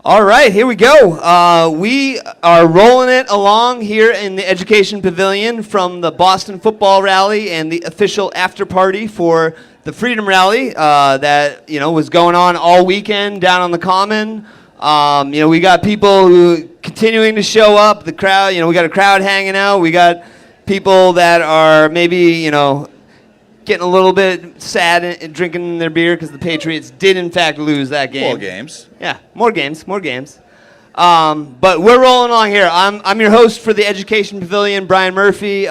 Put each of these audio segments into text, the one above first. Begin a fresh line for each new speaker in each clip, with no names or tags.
All right, here we go. We are rolling it along here in the Education Pavilion from the Boston Football Rally and the official after party for the Freedom Rally that was going on all weekend down on the Common. We got people who continuing to show up. The crowd, we got a crowd hanging out. We got people that are maybe getting a little bit sad and drinking their beer because the Patriots did in fact lose that game.
More games.
Yeah, more games. But we're rolling along here. I'm your host for the Education Pavilion, Bryan Murphy.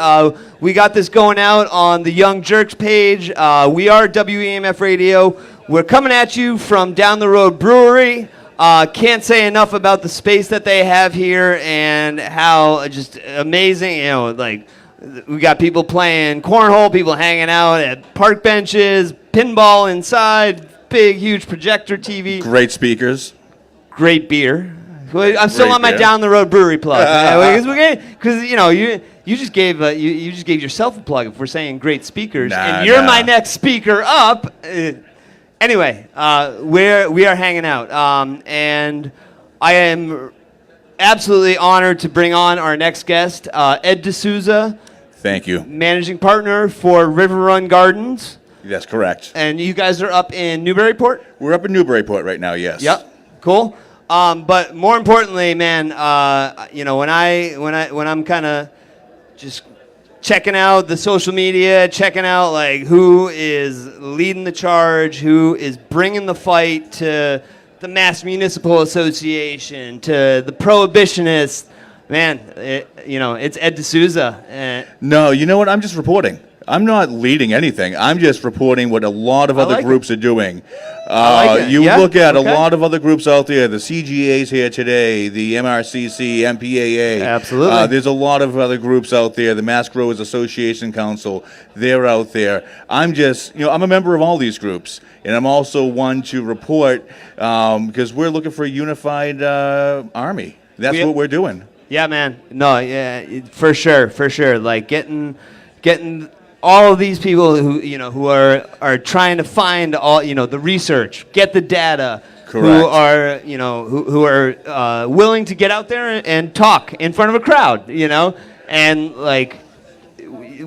We got this going out on the Young Jerks page. We are WEMF Radio. We're coming at you from down the road brewery. Can't say enough about the space that they have here and how just amazing, we got people playing cornhole, people hanging out at park benches, pinball inside, big, huge projector TV.
Great speakers.
Great beer. I'm still on my down the road brewery plug. Because you just gave yourself a plug if we're saying great speakers, and you're my next speaker up. Anyway, we are hanging out, and I am absolutely honored to bring on our next guest, Ed DeSousa.
Thank you.
Managing partner for River Run Gardens.
That's correct.
And you guys are up in Newburyport?
We're up in Newburyport right now, yes.
Yep. Cool. But more importantly, man, when I'm kind of just checking out the social media, checking out who is leading the charge, who is bringing the fight to the Mass Municipal Association, to the prohibitionists. Man, it's Ed DeSousa.
No, you know what? I'm just reporting. I'm not leading anything. I'm just reporting what a lot of other groups are doing. Look at a lot of other groups out there. The CGA's here today, the MRCC, MPAA.
Absolutely.
There's a lot of other groups out there. The Mass Growers Association Council, they're out there. I'm just, I'm a member of all these groups. And I'm also one to report because we're looking for a unified army. That's what we're doing.
Yeah, man. No, yeah, for sure. Getting all of these people who are trying to find all the research, get the data.
Correct.
Who are willing to get out there and talk in front of a crowd, and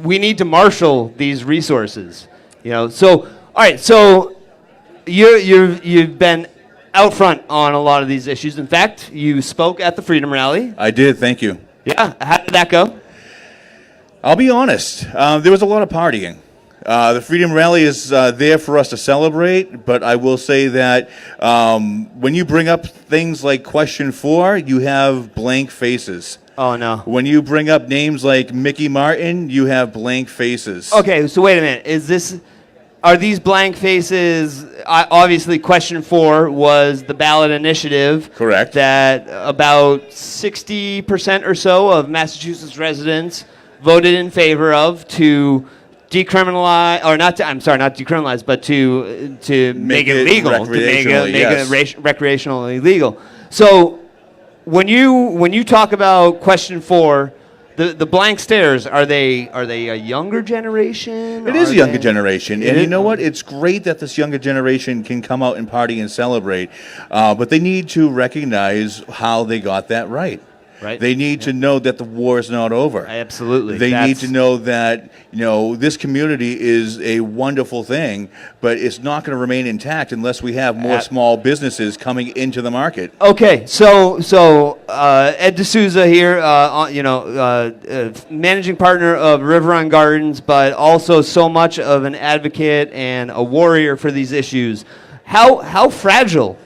we need to marshal these resources, So all right, so you've been out front on a lot of these issues. In fact, you spoke at the Freedom Rally.
I did. Thank you.
Yeah. How did that go?
I'll be honest. There was a lot of partying. The Freedom Rally is there for us to celebrate, but I will say that when you bring up things like question 4, you have blank faces.
Oh, no.
When you bring up names like Mickey Martin, you have blank faces.
Okay, so wait a minute. Are these blank faces, obviously question 4 was the ballot initiative.
Correct.
That about 60% or so of Massachusetts residents voted in favor of to decriminalize, or not decriminalize, but to make it legal, to make it recreationally legal. So when you talk about question 4, the blank stares, are they a younger generation?
It is a younger generation, and you know what? It's great that this younger generation can come out and party and celebrate, but they need to recognize how they got that right.
Right.
They need to know that the war is not over.
Absolutely.
They need to know that this community is a wonderful thing, but it's not going to remain intact unless we have more small businesses coming into the market.
Okay, so Ed DeSousa here, managing partner of River Run Gardens, but also so much of an advocate and a warrior for these issues. How fragile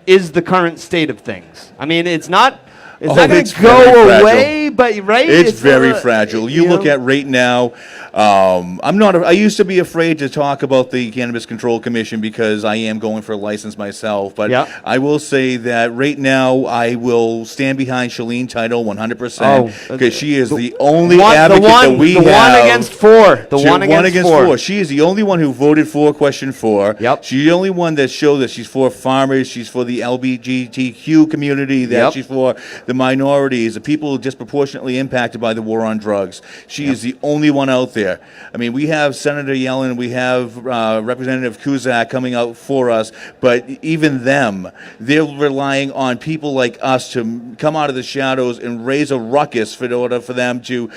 is the current state of things? I mean, it's not going to go away, but right?
It's very fragile. You look at right now. I used to be afraid to talk about the Cannabis Control Commission because I am going for a license myself. But I will say that right now I will stand behind Shalene Title 100% because she is the only advocate that we have.
The one against 4. The one against 4.
She is the only one who voted for question 4.
Yep.
She's the only one that showed that she's for farmers. She's for the LGBTQ community. That she's for the minorities, the people disproportionately impacted by the war on drugs. She is the only one out there. I mean, we have Senator Yellen, we have Representative Cusack coming out for us, but even them, they're relying on people like us to come out of the shadows and raise a ruckus in order for them to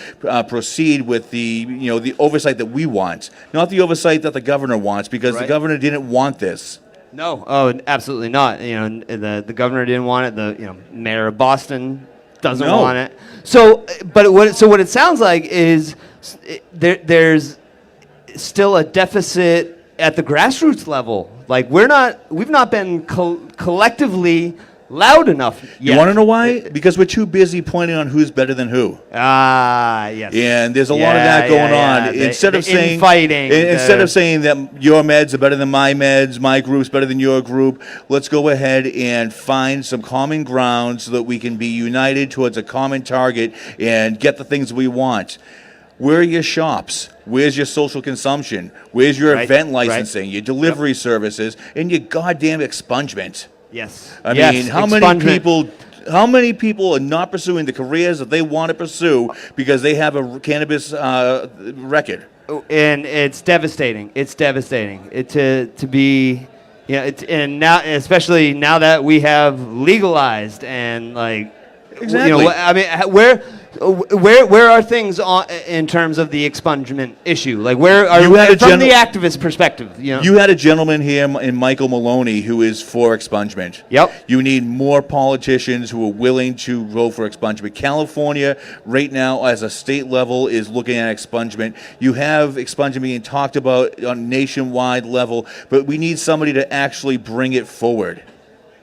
proceed with the oversight that we want, not the oversight that the governor wants, because the governor didn't want this.
No, absolutely not. The governor didn't want it. The mayor of Boston doesn't want it. So, what it sounds like is there's still a deficit at the grassroots level. Like we've not been collectively loud enough yet.
You want to know why? Because we're too busy pointing on who's better than who.
Yes.
And there's a lot of that going on. Instead of saying that your meds are better than my meds, my group's better than your group, let's go ahead and find some common ground so that we can be united towards a common target and get the things we want. Where are your shops? Where's your social consumption? Where's your event licensing, your delivery services, and your goddamn expungement?
Yes.
I mean, how many people are not pursuing the careers that they want to pursue because they have a cannabis record?
And it's devastating. It's devastating. To be, and now, especially now that we have legalized and
exactly.
I mean, where are things in terms of the expungement issue? Like, where are from the activist perspective?
You had a gentleman here in Michael Maloney who is for expungement.
Yep.
You need more politicians who are willing to vote for expungement. California, right now, as a state level, is looking at expungement. You have expungement being talked about on a nationwide level, but we need somebody to actually bring it forward.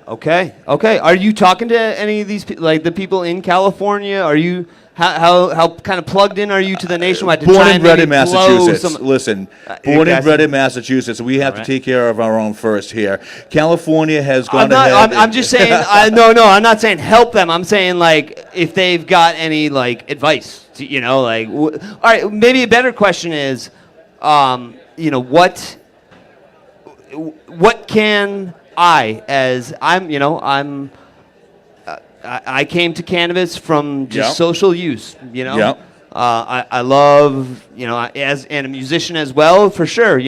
Okay. Are you talking to any of these people, like the people in California? Are you how kind of plugged in are you to the nationwide?
Born and bred in Massachusetts. Listen, born and bred in Massachusetts. We have to take care of our own first here. California has gone ahead.
I'm just saying. No, I'm not saying help them. I'm saying if they've got any advice. All right. Maybe a better question is, what can I came to cannabis from just social use, I love, and a musician as well, for sure,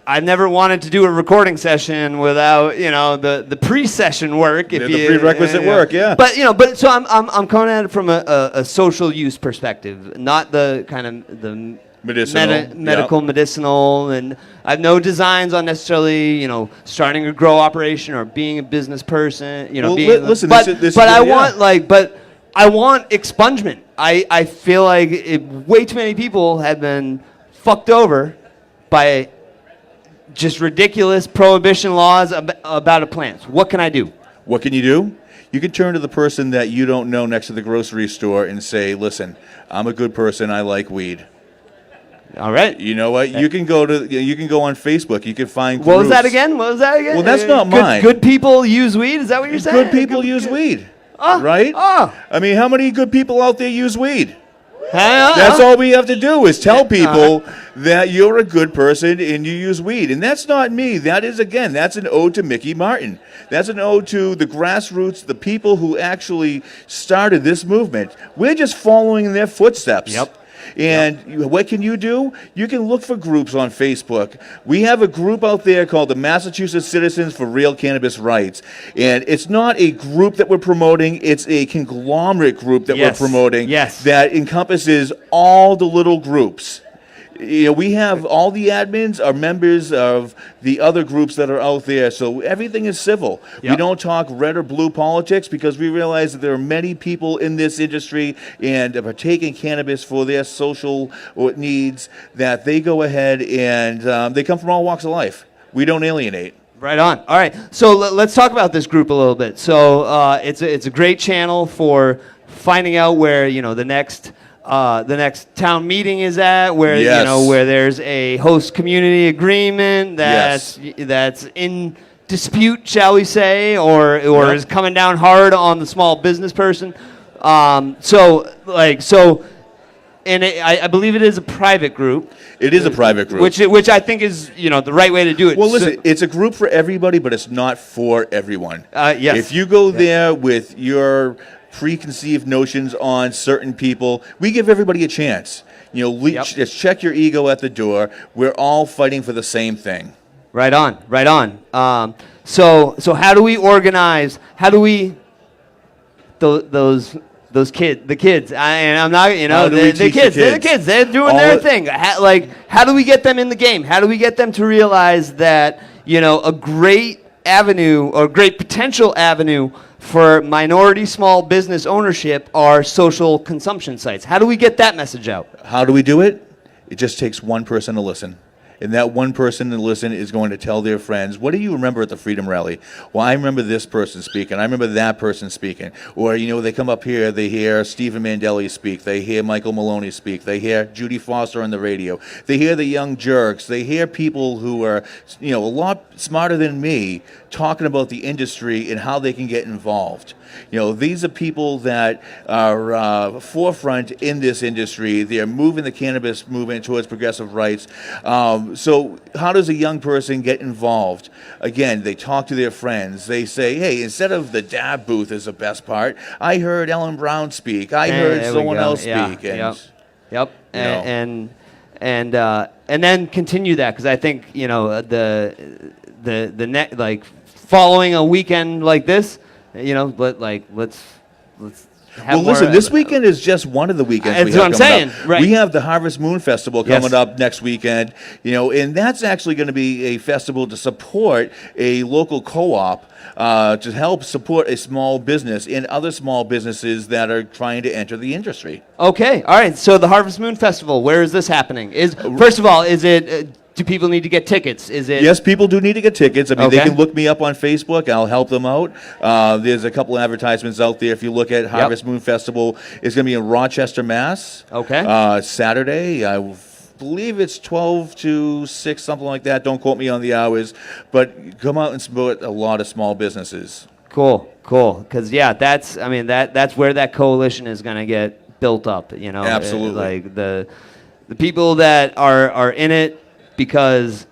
I've never wanted to do a recording session without, the pre-session work.
The prerequisite work, yeah.
But so I'm coming at it from a social use perspective, not the kind of the medicinal, and I have no designs on necessarily, starting a grow operation or being a business person, I want expungement. I feel like way too many people have been fucked over by just ridiculous prohibition laws about a plant. What can I do?
What can you do? You can turn to the person that you don't know next to the grocery store and say, listen, I'm a good person, I like weed.
All right.
You know what? You can go on Facebook. You can find groups.
What was that again?
Well, that's not mine.
Good people use weed? Is that what you're saying?
Good people use weed. Right? I mean, how many good people out there use weed? That's all we have to do is tell people that you're a good person and you use weed. And that's not me. That is, again, that's an ode to Mickey Martin. That's an ode to the grassroots, the people who actually started this movement. We're just following in their footsteps.
Yep.
And what can you do? You can look for groups on Facebook. We have a group out there called the Massachusetts Citizens for Real Cannabis Rights. And it's not a group that we're promoting. It's a conglomerate group that we're promoting that encompasses all the little groups. We have all the admins are members of the other groups that are out there, so everything is civil. Yep. We don't talk red or blue politics because we realize that there are many people in this industry and are taking cannabis for their social needs that they go ahead and they come from all walks of life. We don't alienate.
Right on. All right, so let's talk about this group a little bit. So it's a great channel for finding out where the next town meeting is at, where where there's a host community agreement that's in dispute, shall we say, or is coming down hard on the small business person. So And I believe it is a private group.
It is a private group.
Which I think is, the right way to do it.
Well, listen, it's a group for everybody, but it's not for everyone.
Yes.
If you go there with your preconceived notions on certain people, we give everybody a chance. Just check your ego at the door. We're all fighting for the same thing.
Right on. So how do we organize? How do we the kids? And I'm not, the kids. They're the kids. They're doing their thing. How do we get them in the game? How do we get them to realize that a great avenue or great potential avenue for minority small business ownership are social consumption sites? How do we get that message out?
How do we do it? It just takes one person to listen. And that one person to listen is going to tell their friends, what do you remember at the Freedom Rally? Well, I remember this person speaking. I remember that person speaking. Or, they come up here, they hear Stephen Mandelli speak. They hear Michael Maloney speak. They hear Judy Foster on the radio. They hear the Young Jerks. They hear people who are, a lot smarter than me talking about the industry and how they can get involved. These are people that are forefront in this industry. They're moving the cannabis movement towards progressive rights. So how does a young person get involved? Again, they talk to their friends. They say, hey, instead of the dab booth is the best part, I heard Ellen Brown speak. I heard someone else speak. And,
yep. And then continue that, because I think, following a weekend like this, let's have
listen, this weekend is just one of the weekends
that's
we have
what I'm saying.
up.
Right.
We have the Harvest Moon Festival coming up next weekend, and that's actually going to be a festival to support a local co-op to help support a small business and other small businesses that are trying to enter the industry.
Okay, all right. So the Harvest Moon Festival, where is this happening? First of all, is it... do people need to get tickets?
Yes, people do need to get tickets. I mean, they can look me up on Facebook. I'll help them out. There's a couple of advertisements out there. If you look at Harvest Moon Festival, it's going to be in Rochester, Mass.
Okay.
Saturday. I believe it's 12 to 6, something like that. Don't quote me on the hours. But come out and support a lot of small businesses.
Cool. Because, that's where that coalition is going to get built up.
Absolutely.
The people that are in it, because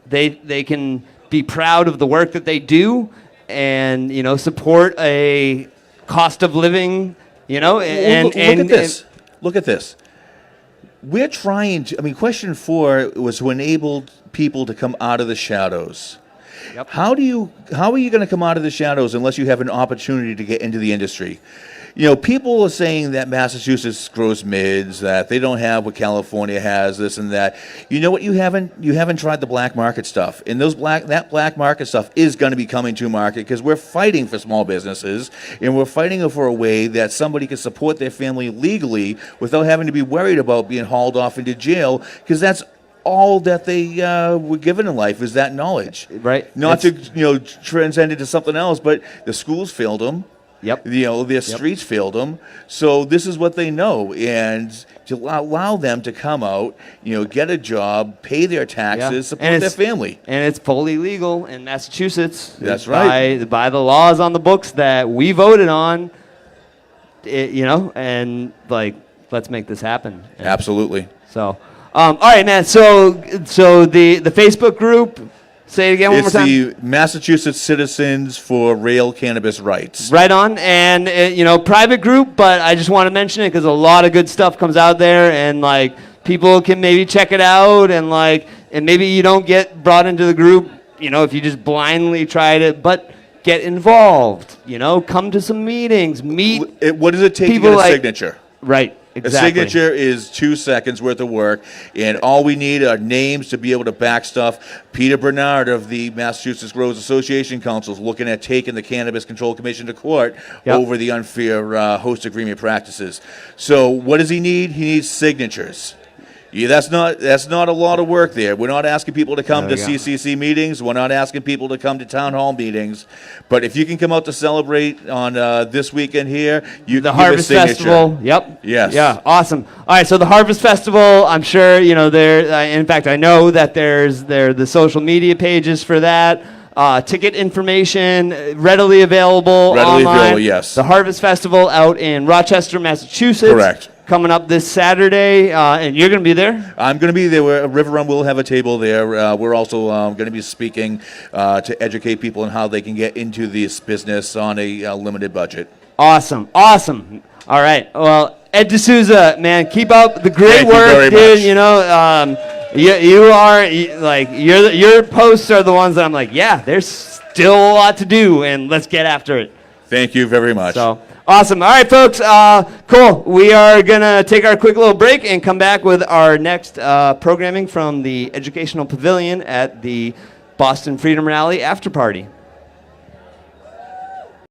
they can be proud of the work that they do and, support a cost of living,
Look at this. We're trying to, question 4 was to enable people to come out of the shadows.
Yep.
How are you going to come out of the shadows unless you have an opportunity to get into the industry? People are saying that Massachusetts grows mids, that they don't have what California has, this and that. You know what? You haven't tried the black market stuff, and that black market stuff is going to be coming to market because we're fighting for small businesses, and we're fighting for a way that somebody can support their family legally without having to be worried about being hauled off into jail, because that's all that they were given in life is that knowledge.
Right.
Not to transcend into something else, but the schools failed them.
Yep.
Their streets failed them. So this is what they know. And to allow them to come out, get a job, pay their taxes, support their family.
And it's fully legal in Massachusetts.
That's right.
By the laws on the books that we voted on, and let's make this happen.
Absolutely.
So, all right, man. So the Facebook group, say it again one more time.
It's the Massachusetts Citizens for Rail Cannabis Rights.
Right on. And, private group, but I just want to mention it because a lot of good stuff comes out there, and, people can maybe check it out, and, and maybe you don't get brought into the group, if you just blindly tried it, but get involved, come to some meetings, meet.
What does it take to get a signature?
Right. Exactly.
A signature is 2 seconds worth of work, and all we need are names to be able to back stuff. Peter Bernard of the Massachusetts Growers Association Council is looking at taking the Cannabis Control Commission to court over the unfair host agreement practices. So what does he need? He needs signatures. Yeah, that's not a lot of work there. We're not asking people to come to CCC meetings. We're not asking people to come to town hall meetings. But if you can come out to celebrate on this weekend here, you
the
can
Harvest
give a signature.
Festival. Yep.
Yes.
Yeah. Awesome. All right. So the Harvest Festival, I'm sure there. In fact, I know that there's the social media pages for that. Ticket information readily available online.
Yes.
The Harvest Festival out in Rochester, Massachusetts.
Correct.
coming up this Saturday, and you're going to be there?
I'm going to be there. River Run will have a table there. We're also going to be speaking to educate people on how they can get into this business on a limited budget.
Awesome. All right. Well, Ed DeSousa, man, keep up the great
Thank you
work,
very
dude.
much.
You know, you are like your posts are the ones that I'm like, yeah, there's still a lot to do, and let's get after it.
Thank you very much.
So awesome. All right, folks. Cool. We are gonna take our quick little break and come back with our next programming from the Educational Pavilion at the Boston Freedom Rally after party.